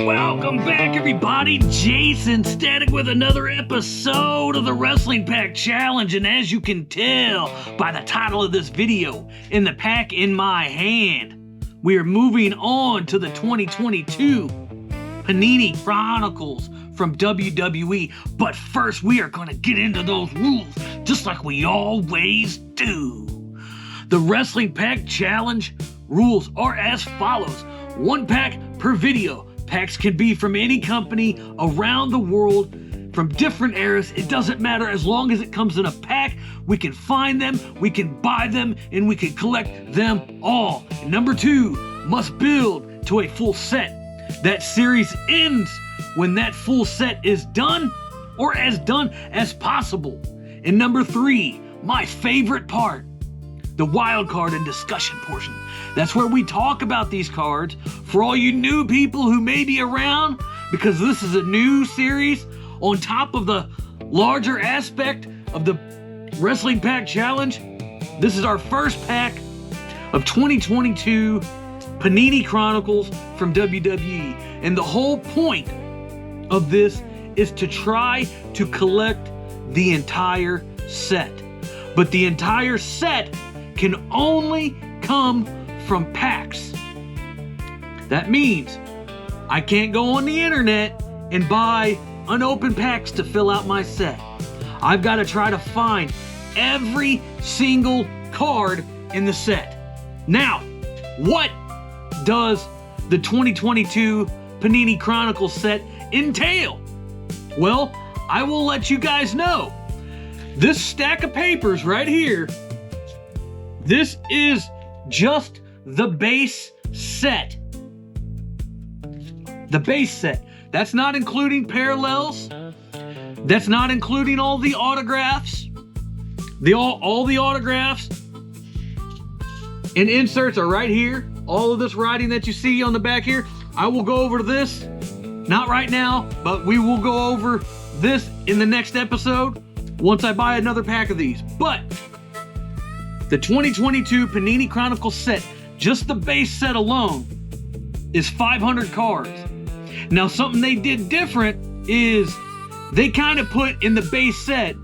Welcome back, everybody. Jason Static with another episode of the Wrestling Pack Challenge. And as you can tell by the title of this video, in the pack in my hand, we are moving on to the 2022 Panini Chronicles from WWE. But first, we are going to get into those rules, just like we always do. The Wrestling Pack Challenge rules are as follows. 1 pack per video. Packs can be from any company around the world, from different eras. It doesn't matter, as long as it comes in a pack. We can find them, we can buy them, and we can collect them all. And number 2, must build to a full set. That series ends when that full set is done, or as done as possible. And number 3, my favorite part, the wild card and discussion portion. That's where we talk about these cards for all you new people who may be around, because this is a new series on top of the larger aspect of the Wrestling Pack Challenge. This is our first pack of 2022 Panini Chronicles from WWE. And the whole point of this is to try to collect the entire set. But the entire set can only come from packs. That means I can't go on the internet and buy unopened packs to fill out my set. I've got to try to find every single card in the set. Now, what does the 2022 Panini Chronicles set entail? Well, I will let you guys know. This stack of papers right here, this is just the base set. The base set. That's not including parallels. That's not including all the autographs. All the autographs and inserts are right here. All of this writing that you see on the back here. I will go over this. Not right now, but we will go over this in the next episode once I buy another pack of these. But the 2022 Panini Chronicles set, just the base set alone, is 500 cards. Now, something they did different is they kind of put in the base set,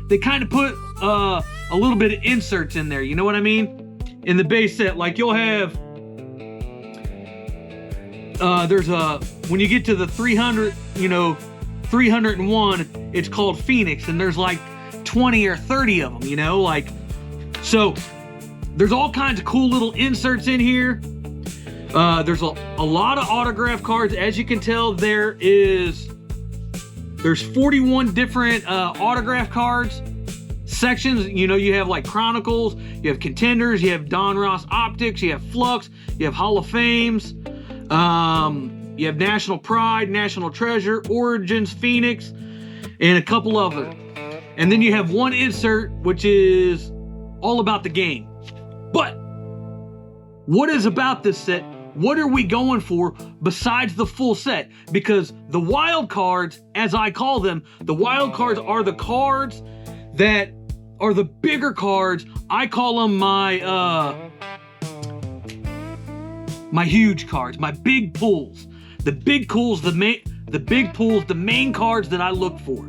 they kind of put a little bit of inserts in there. You know what I mean? In the base set, like you'll have, when you get to the 300, 301, it's called Phoenix, and there's like 20 or 30 of them, so there's all kinds of cool little inserts in here. There's a lot of autograph cards. As you can tell, there's 41 different autograph cards sections. You have like Chronicles, you have Contenders, you have Don Ross Optics, you have Flux, you have Hall of Fames, you have National Pride, National Treasure, Origins, Phoenix, and a couple other. And then you have one insert which is all about the game. But what is about this set? What are we going for besides the full set? Because the wild cards, as I call them, the wild cards are the cards that are the bigger cards. I call them my huge cards, my big pulls. The big pulls, the main cards that I look for.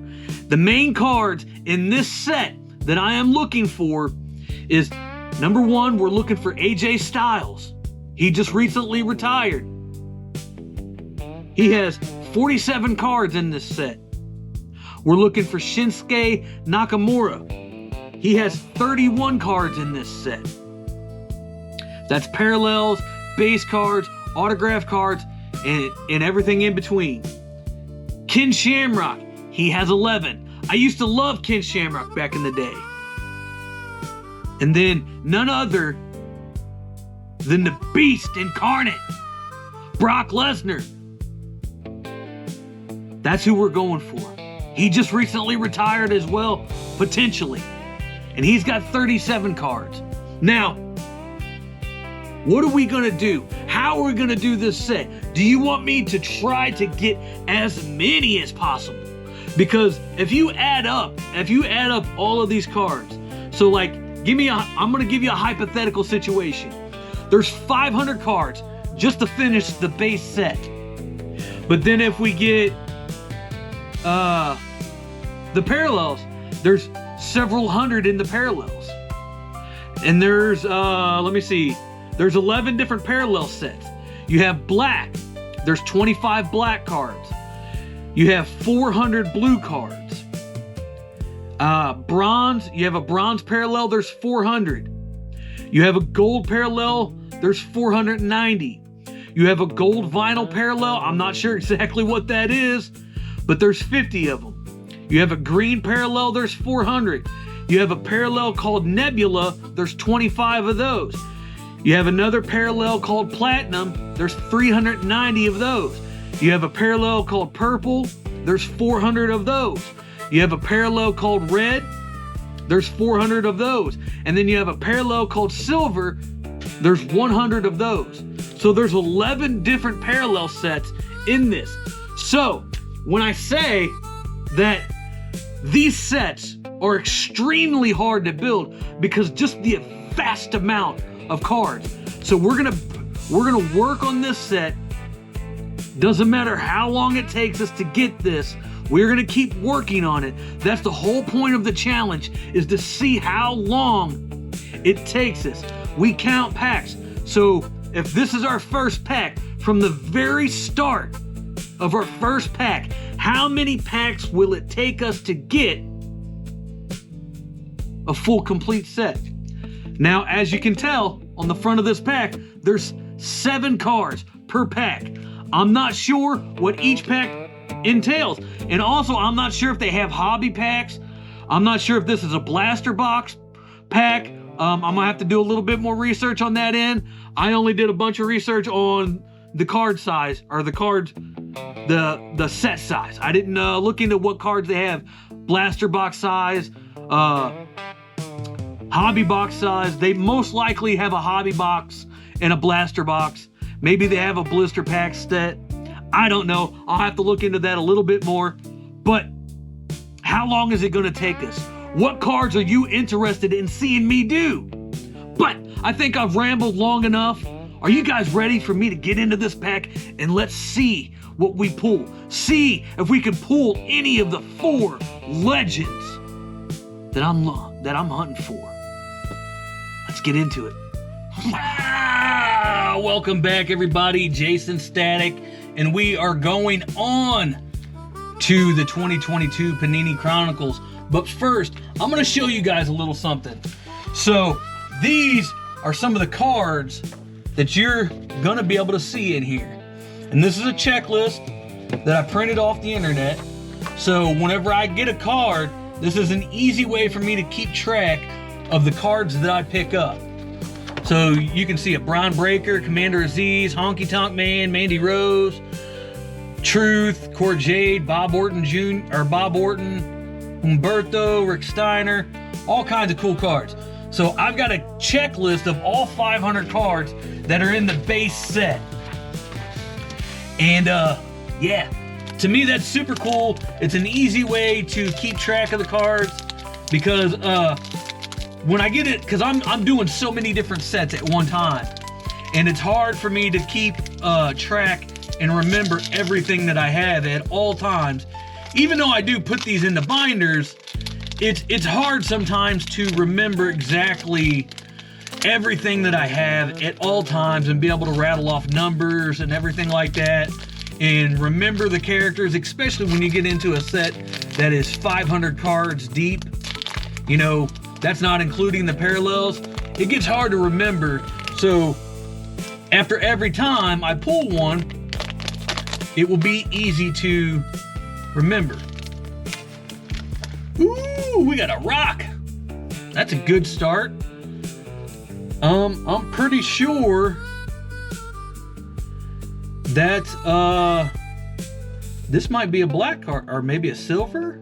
The main cards in this set that I am looking for is, number 1, we're looking for AJ Styles. He just recently retired. He has 47 cards in this set. We're looking for Shinsuke Nakamura. He has 31 cards in this set. That's parallels, base cards, autograph cards, and everything in between. Ken Shamrock, he has 11. I used to love Ken Shamrock back in the day. And then none other than the Beast Incarnate, Brock Lesnar. That's who we're going for. He just recently retired as well, potentially. And he's got 37 cards. Now, what are we going to do? How are we going to do this set? Do you want me to try to get as many as possible? Because if you add up all of these cards, so like, I'm going to give you a hypothetical situation. There's 500 cards just to finish the base set. But then if we get the parallels, there's several hundred in the parallels. And there's, let me see, there's 11 different parallel sets. You have black, there's 25 black cards. You have 400 blue cards. Bronze, you have a bronze parallel, there's 400. You have a gold parallel, there's 490. You have a gold vinyl parallel, I'm not sure exactly what that is, but there's 50 of them. You have a green parallel, there's 400. You have a parallel called Nebula, there's 25 of those. You have another parallel called Platinum, there's 390 of those. You have a parallel called Purple, there's 400 of those. You have a parallel called Red, there's 400 of those. And then you have a parallel called Silver, there's 100 of those. So there's 11 different parallel sets in this. So when I say that these sets are extremely hard to build because just the vast amount of cards. So we're gonna work on this set. Doesn't matter how long it takes us to get this, we're gonna keep working on it. That's the whole point of the challenge, is to see how long it takes us. We count packs. So if this is our first pack, from the very start of our first pack, how many packs will it take us to get a full complete set? Now, as you can tell on the front of this pack, there's 7 cards per pack. I'm not sure what each pack entails. And also, I'm not sure if they have hobby packs. I'm not sure if this is a blaster box pack. I'm gonna have to do a little bit more research on that end. I only did a bunch of research on the card size, or the cards, the set size. I didn't look into what cards they have. Blaster box size, hobby box size. They most likely have a hobby box and a blaster box. Maybe they have a blister pack set. I don't know. I'll have to look into that a little bit more. But how long is it going to take us? What cards are you interested in seeing me do? But I think I've rambled long enough. Are you guys ready for me to get into this pack and let's see what we pull? See if we can pull any of the 4 legends that I'm hunting for. Let's get into it. Welcome back, everybody. Jason Static, and we are going on to the 2022 Panini Chronicles. But first, I'm going to show you guys a little something. So these are some of the cards that you're going to be able to see in here. And this is a checklist that I printed off the internet. So whenever I get a card, this is an easy way for me to keep track of the cards that I pick up. So you can see a Braun Breaker, Commander Aziz, Honky Tonk Man, Mandy Rose, Truth, Core Jade, Bob Orton, Humberto, Rick Steiner, all kinds of cool cards. So I've got a checklist of all 500 cards that are in the base set. And yeah, to me that's super cool. It's an easy way to keep track of the cards because when I get it, because I'm doing so many different sets at one time, and it's hard for me to keep track and remember everything that I have at all times. Even though I do put these into binders, it's hard sometimes to remember exactly everything that I have at all times and be able to rattle off numbers and everything like that and remember the characters, especially when you get into a set that is 500 cards deep. You know, that's not including the parallels. It gets hard to remember. So after every time I pull one, it will be easy to remember. Ooh, we got a rock. That's a good start. I'm pretty sure that this might be a black card or maybe a silver.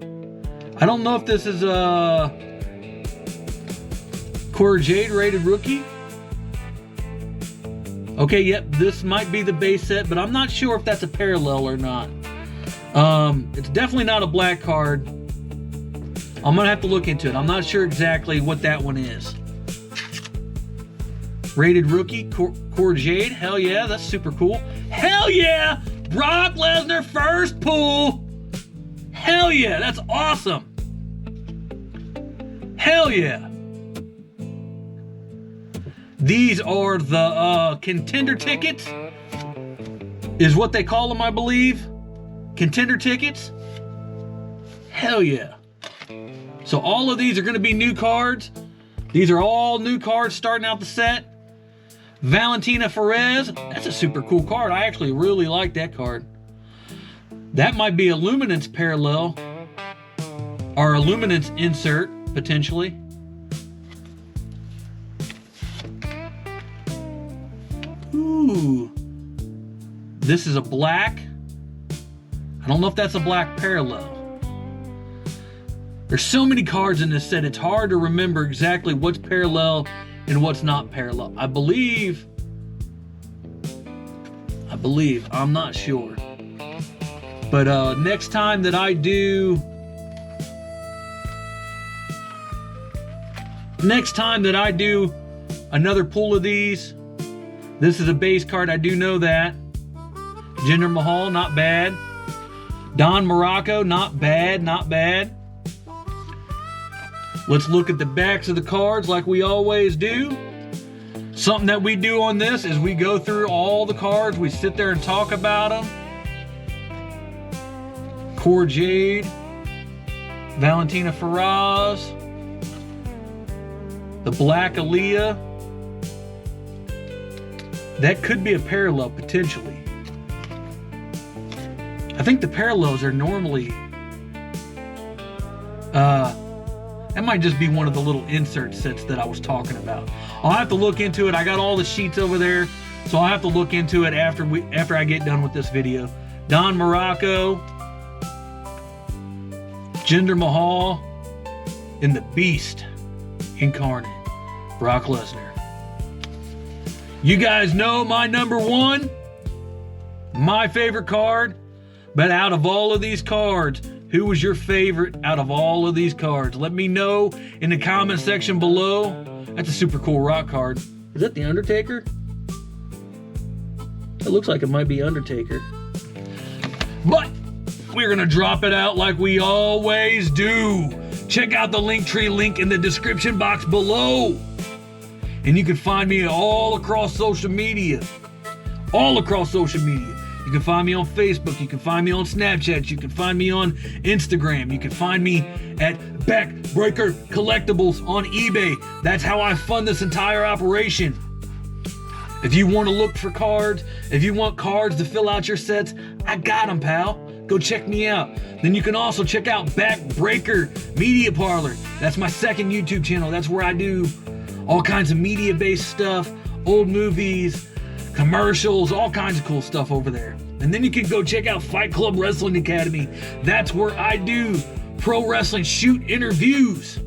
I don't know if this is a Core Jade rated rookie. Okay, yep, this might be the base set, but I'm not sure if that's a parallel or not. It's definitely not a black card. I'm gonna have to look into it. I'm not sure exactly what that one is. Rated rookie, Core Jade. Hell yeah, that's super cool. Hell yeah, Brock Lesnar first pull. Hell yeah, that's awesome. Hell yeah. These are the contender tickets, is what they call them, I believe. Contender tickets. Hell yeah. So all of these are going to be new cards. These are all new cards starting out the set. Valentina Perez. That's a super cool card. I actually really like that card. That might be a Luminance parallel. Or a Luminance insert, potentially. Ooh. This is a black. I don't know if that's a black parallel. There's so many cards in this set, it's hard to remember exactly what's parallel and what's not parallel. I believe, I'm not sure. But next time that I do another pull of these, this is a base card, I do know that. Jinder Mahal, not bad. Don Morocco, not bad, not bad. Let's look at the backs of the cards like we always do. Something that we do on this is we go through all the cards. We sit there and talk about them. Core Jade. Valentina Perez. The Black Aaliyah. That could be a parallel, potentially. I think the parallels are normally... that might just be one of the little insert sets that I was talking about. I'll have to look into it. I got all the sheets over there, so I'll have to look into it after I get done with this video. Don Morocco, Jinder Mahal, and the Beast incarnate, Brock Lesnar. You guys know my number one, my favorite card, but out of all of these cards, who was your favorite out of all of these cards? Let me know in the comment section below. That's a super cool rock card. Is that the Undertaker? It looks like it might be Undertaker. But we're going to drop it out like we always do. Check out the Linktree link in the description box below. And you can find me all across social media. All across social media. You can find me on Facebook, you can find me on Snapchat, you can find me on Instagram, you can find me at Backbreaker Collectibles on eBay. That's how I fund this entire operation. If you want to look for cards, if you want cards to fill out your sets, I got them, pal. Go check me out. Then you can also check out Backbreaker Media Parlor. That's my second YouTube channel. That's where I do all kinds of media-based stuff, old movies, commercials, all kinds of cool stuff over there. And then you can go check out Fight Club Wrestling Academy. That's where I do pro wrestling shoot interviews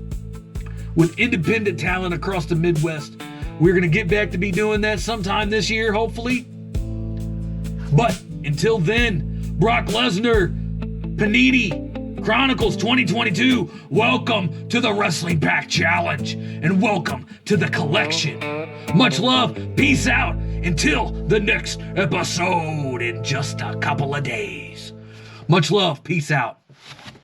with independent talent across the Midwest. We're going to get back to be doing that sometime this year, hopefully. But until then, Brock Lesnar, Panini, Chronicles 2022, welcome to the Wrestling Pack Challenge, and welcome to the collection. Much love, peace out, until the next episode in just a couple of days. Much love, peace out.